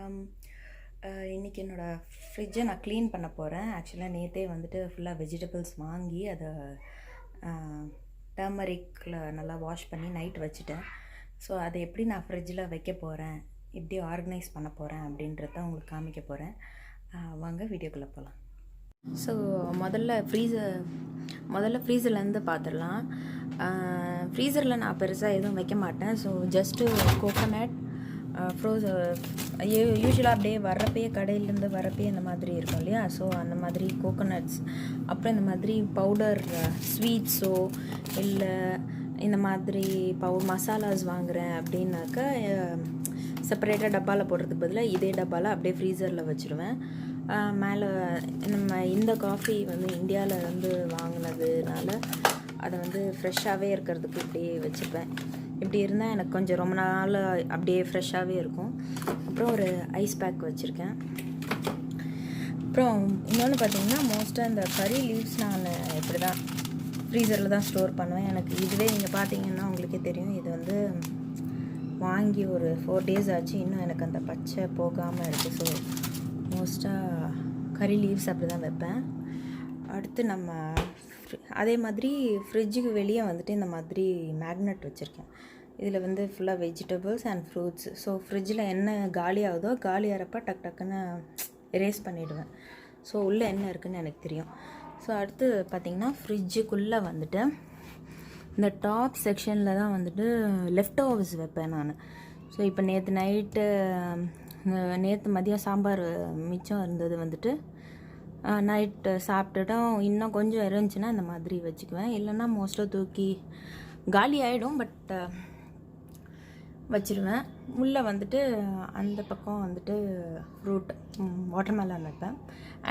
வணக்கம். இன்றைக்கி என்னோடய ஃப்ரிட்ஜை நான் க்ளீன் பண்ண போகிறேன். ஆக்சுவலாக நேற்றே வந்துட்டு ஃபுல்லாக வெஜிடபிள்ஸ் வாங்கி அதை டர்மரிக்கில் நல்லா வாஷ் பண்ணி நைட் வச்சுட்டேன். ஸோ அதை எப்படி நான் ஃப்ரிட்ஜில் வைக்க போகிறேன், எப்படி ஆர்கனைஸ் பண்ண போகிறேன் அப்படின்றத உங்களுக்கு காமிக்க போகிறேன். வாங்க வீடியோக்குள்ளே போகலாம். ஸோ முதல்ல ஃப்ரீசர்லேருந்து பார்த்துடலாம். ஃப்ரீசரில் நான் பெருசாக எதுவும் வைக்க மாட்டேன். ஸோ ஜஸ்ட்டு கோகோனட் யூஸ்வலாக அப்படியே வரப்பே கடையிலேருந்து வரப்பே இந்த மாதிரி இருக்கும் இல்லையா. ஸோ அந்த மாதிரி கோகோனட்ஸ், அப்புறம் இந்த மாதிரி பவுடர் ஸ்வீட்ஸோ இல்லை இந்த மாதிரி மசாலாஸ் வாங்குகிறேன் அப்படின்னாக்கா செப்பரேட்டாக டப்பாவில் போடுறதுக்கு பதிலாக இதே டப்பாவில் அப்படியே ஃப்ரீசரில் வச்சுருவேன். மேலே நம்ம இந்த காஃபி வந்து இந்தியாவில் வந்து வாங்கினதுனால அதை வந்து ஃப்ரெஷ்ஷாகவே இருக்கிறதுக்கு இப்படியே வச்சுப்பேன். இப்படி இருந்தால் எனக்கு கொஞ்சம் ரொம்ப நாள் அப்படியே ஃப்ரெஷ்ஷாகவே இருக்கும். அப்புறம் ஒரு ஐஸ் பேக் வச்சுருக்கேன். அப்புறம் இன்னொன்று பார்த்திங்கன்னா, மோஸ்ட்டாக இந்த கறி லீவ்ஸ் நான் இப்படி தான் ஃப்ரீசரில் தான் ஸ்டோர் பண்ணுவேன். எனக்கு இதுவே நீங்கள் பார்த்தீங்கன்னா உங்களுக்கே தெரியும், இது வந்து வாங்கி ஒரு 4 days ஆச்சு. இன்னும் எனக்கு அந்த பச்சை போகாமல் இருக்குது. ஸோ மோஸ்ட்டாக கறி லீவ்ஸ் அப்படி தான் வைப்பேன். அடுத்து நம்ம அதே மாதிரி ஃப்ரிட்ஜுக்கு வெளியே வந்துட்டு இந்த மாதிரி மேக்னெட் வச்சுருக்கேன். இதில் வந்து ஃபுல்லாக வெஜிடபிள்ஸ் அண்ட் ஃப்ரூட்ஸ். ஸோ ஃப்ரிட்ஜில் என்ன காலி ஆகுதோ காலி ஆகிறப்ப டக்குன்னு எரேஸ் பண்ணிவிடுவேன். ஸோ உள்ளே என்ன இருக்குதுன்னு எனக்கு தெரியும். ஸோ அடுத்து பார்த்திங்கன்னா, ஃப்ரிட்ஜுக்குள்ளே வந்துட்டு இந்த டாப் செக்ஷனில் தான் வந்துட்டு லெஃப்ட் ஓவர்ஸ் வைப்பேன் நான். ஸோ இப்போ நேற்று மதியம் சாம்பார் மிச்சம் இருந்தது வந்துட்டு நைட்டு சாப்பிட்டுட்டோம். இன்னும் கொஞ்சம் இருந்துச்சுன்னா இந்த மாதிரி வச்சுக்குவேன். இல்லைன்னா மோஸ்ட்டாக தூக்கி காலி ஆகிடும். பட் வச்சுருவேன். உள்ளே வந்துட்டு அந்த பக்கம் வந்துட்டு ஃப்ரூட் வாட்டர்மெலன் வைப்பேன்.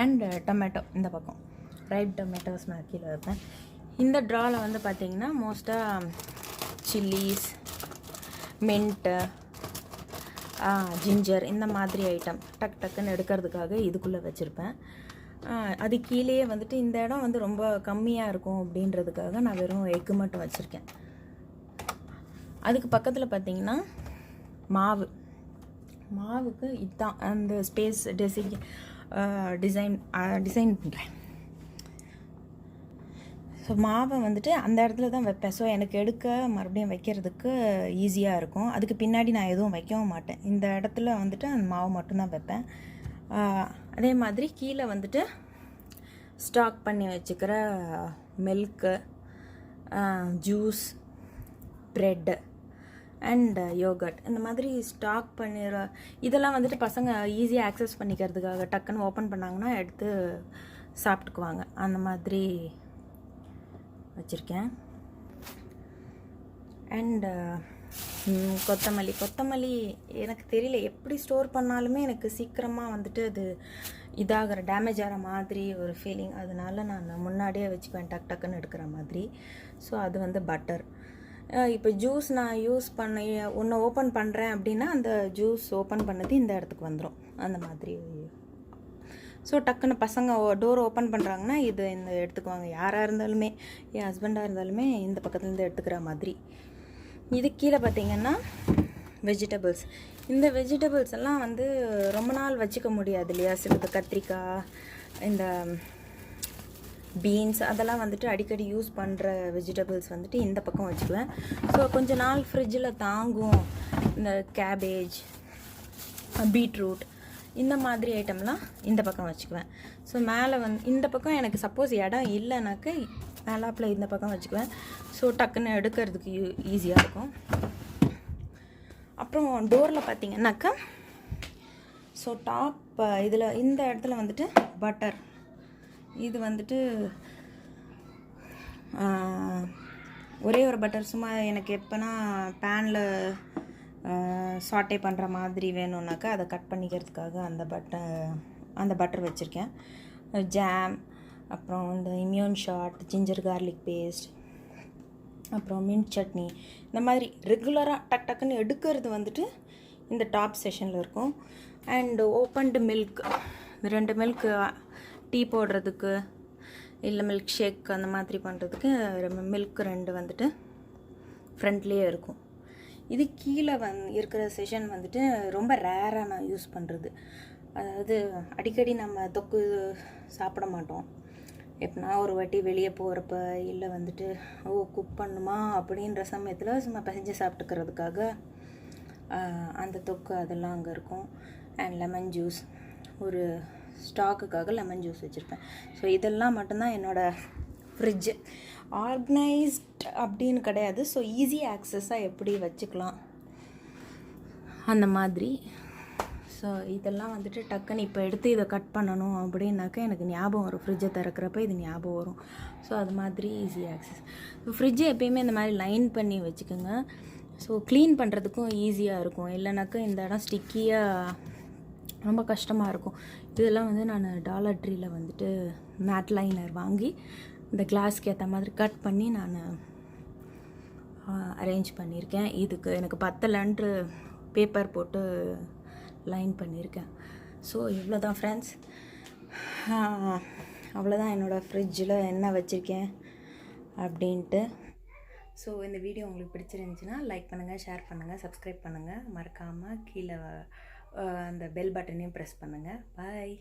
அண்ட் டொமேட்டோ இந்த பக்கம் ரைப் டொமேட்டோஸ் நான் கீழே வைப்பேன். இந்த ட்ராவில் வந்து பார்த்திங்கன்னா மோஸ்ட்டாக சில்லிஸ், மின்ட்டு, ஜிஞ்சர் இந்த மாதிரி ஐட்டம் டக்குன்னு எடுக்கிறதுக்காக இதுக்குள்ளே வச்சுருப்பேன். அது கீழேயே வந்துட்டு இந்த இடம் வந்து ரொம்ப கம்மியாக இருக்கும் அப்படின்றதுக்காக நான் வெறும் எக்கு மட்டும் வச்சுருக்கேன். அதுக்கு பக்கத்தில் பார்த்திங்கன்னா மாவுக்கு இதுதான் அந்த ஸ்பேஸ் டிசைன் பண்ணுறேன். ஸோ மாவை வந்துட்டு அந்த இடத்துல தான் வைப்பேன். ஸோ எனக்கு எடுக்க மறுபடியும் வைக்கிறதுக்கு ஈஸியாக இருக்கும். அதுக்கு பின்னாடி நான் எதுவும் வைக்கவும் மாட்டேன். இந்த இடத்துல வந்துட்டு அந்த மாவு மட்டும்தான் வைப்பேன். அதே மாதிரி கீழே வந்துட்டு ஸ்டாக் பண்ணி வச்சுக்கிற milk, juice, bread and yoghurt இந்த மாதிரி ஸ்டாக் பண்ணிடுற இதெல்லாம் வந்துட்டு பசங்க ஈஸியாக ஆக்சஸ் பண்ணிக்கிறதுக்காக டக்குன்னு ஓப்பன் பண்ணாங்கன்னா எடுத்து சாப்பிட்டுக்குவாங்க. அந்த மாதிரி வச்சுருக்கேன். அண்டு கொத்தமல்லி எனக்கு தெரியல, எப்படி ஸ்டோர் பண்ணாலுமே எனக்கு சீக்கிரமாக வந்துட்டு அது டேமேஜ் ஆகிற மாதிரி ஒரு ஃபீலிங். அதனால நான் முன்னாடியே வச்சுக்குவேன் டக்குன்னு எடுக்கிற மாதிரி. ஸோ அது வந்து பட்டர். இப்போ ஜூஸ் நான் யூஸ் பண்ணி ஒன்று ஓப்பன் பண்ணுறேன் அப்படின்னா அந்த ஜூஸ் ஓப்பன் பண்ணது இந்த இடத்துக்கு வந்துடும். அந்த மாதிரி. ஸோ டக்குன்னு பசங்க டோர் ஓப்பன் பண்ணுறாங்கன்னா இந்த எடுத்துக்குவாங்க. யாராக இருந்தாலுமே, என் ஹஸ்பண்டாக இருந்தாலுமே இந்த பக்கத்துலேருந்து எடுத்துக்கிற மாதிரி. இது கீழே பார்த்திங்கன்னா வெஜிடபிள்ஸ். இந்த வெஜிடபிள்ஸ் எல்லாம் வந்து ரொம்ப நாள் வச்சுக்க முடியாது இல்லையா. சிலது கத்திரிக்காய், இந்த பீன்ஸ் அதெல்லாம் வந்துட்டு அடிக்கடி யூஸ் பண்ணுற வெஜிடபிள்ஸ் வந்துட்டு இந்த பக்கம் வச்சுக்குவேன். ஸோ கொஞ்சம் நாள் ஃப்ரிட்ஜில் தாங்கும். இந்த கேபேஜ், பீட்ரூட் இந்த மாதிரி ஐட்டம்லாம் இந்த பக்கம் வச்சுக்குவேன். ஸோ மேலே இந்த பக்கம் எனக்கு சப்போஸ் இடம் இல்லைனாக்க மேலாப்பில் இந்த பக்கம் வச்சுக்குவேன். ஸோ டக்குன்னு எடுக்கிறதுக்கு ஈஸியாக இருக்கும். அப்புறம் டோரில் பார்த்திங்கன்னாக்கா, ஸோ டாப் இதில் இந்த இடத்துல வந்துட்டு பட்டர். இது வந்துட்டு ஒரே ஒரு பட்டர். சும்மா எனக்கு எப்போனா பேனில் சாட்டே பண்ணுற மாதிரி வேணும்னாக்கா அதை கட் பண்ணிக்கிறதுக்காக அந்த பட்டர் வச்சுருக்கேன். ஜாம், அப்புறம் இந்த immune shot, ginger garlic paste, அப்புறம் மின்ட் சட்னி இந்த மாதிரி ரெகுலராக டக்குன்னு எடுக்கிறது வந்துட்டு இந்த டாப் செஷனில் இருக்கும். And opened milk, 2 milk tea போடுறதுக்கு இல்லை மில்க் ஷேக் அந்த மாதிரி பண்ணுறதுக்கு மில்க் 2 வந்துட்டு ஃப்ரண்ட்லேயே இருக்கும். இது கீழே இருக்கிற செஷன் வந்துட்டு ரொம்ப ரேராக நான் யூஸ் பண்ணுறது. அதாவது அடிக்கடி நம்ம தொக்கு சாப்பிட மாட்டோம். எப்படின்னா ஒரு வாட்டி வெளியே போகிறப்ப இல்லை வந்துட்டு குக் பண்ணுமா அப்படின்ற சமயத்தில் சும்மா பிசைஞ்சு சாப்பிட்டுக்கிறதுக்காக அந்த தொக்கு அதெல்லாம் அங்கே இருக்கும். அண்ட் லெமன் ஜூஸ், ஒரு ஸ்டாக்குக்காக லெமன் ஜூஸ் வச்சுருப்பேன். ஸோ இதெல்லாம் மட்டும்தான் என்னோடய ஃப்ரிட்ஜு. ஆர்கனைஸ்ட் அப்படின்னு கிடையாது. ஸோ ஈஸி ஆக்சஸாக எப்படி வச்சுக்கலாம் அந்த மாதிரி. ஸோ இதெல்லாம் வந்துட்டு டக்குன்னு இப்போ எடுத்து இதை கட் பண்ணணும் அப்படின்னாக்கா எனக்கு ஞாபகம் வரும். ஃப்ரிட்ஜை திறக்கிறப்ப இது ஞாபகம் வரும். ஸோ அது மாதிரி ஈஸி ஆக்சஸ். ஃப்ரிட்ஜை எப்பயுமே இந்த மாதிரி லைன் பண்ணி வச்சுக்கோங்க. ஸோ க்ளீன் பண்ணுறதுக்கும் ஈஸியாக இருக்கும். இல்லைனாக்கா இந்த இடம் ஸ்டிக்கியாக ரொம்ப கஷ்டமாக இருக்கும். இதெல்லாம் வந்து நான் டாலர் ட்ரீயில் வந்துட்டு மேட் லைனர் வாங்கி இந்த கிளாஸ்க்கு ஏற்ற மாதிரி கட் பண்ணி நான் அரேஞ்ச் பண்ணியிருக்கேன். இதுக்கு எனக்கு 10 லென்ட்ரு பேப்பர் போட்டு லைன் பண்ணியிருக்கேன். ஸோ இவ்வளோ தான் ஃப்ரெண்ட்ஸ். அவ்வளோதான் என்னோடய ஃப்ரிட்ஜில் என்ன வச்சுருக்கேன் அப்படின்ட்டு. ஸோ இந்த வீடியோ உங்களுக்கு பிடிச்சிருந்துச்சின்னா லைக் பண்ணுங்கள், ஷேர் பண்ணுங்கள், சப்ஸ்கிரைப் பண்ணுங்கள். மறக்காமல் கீழே அந்த பெல் பட்டனையும் ப்ரெஸ் பண்ணுங்கள். பாய்.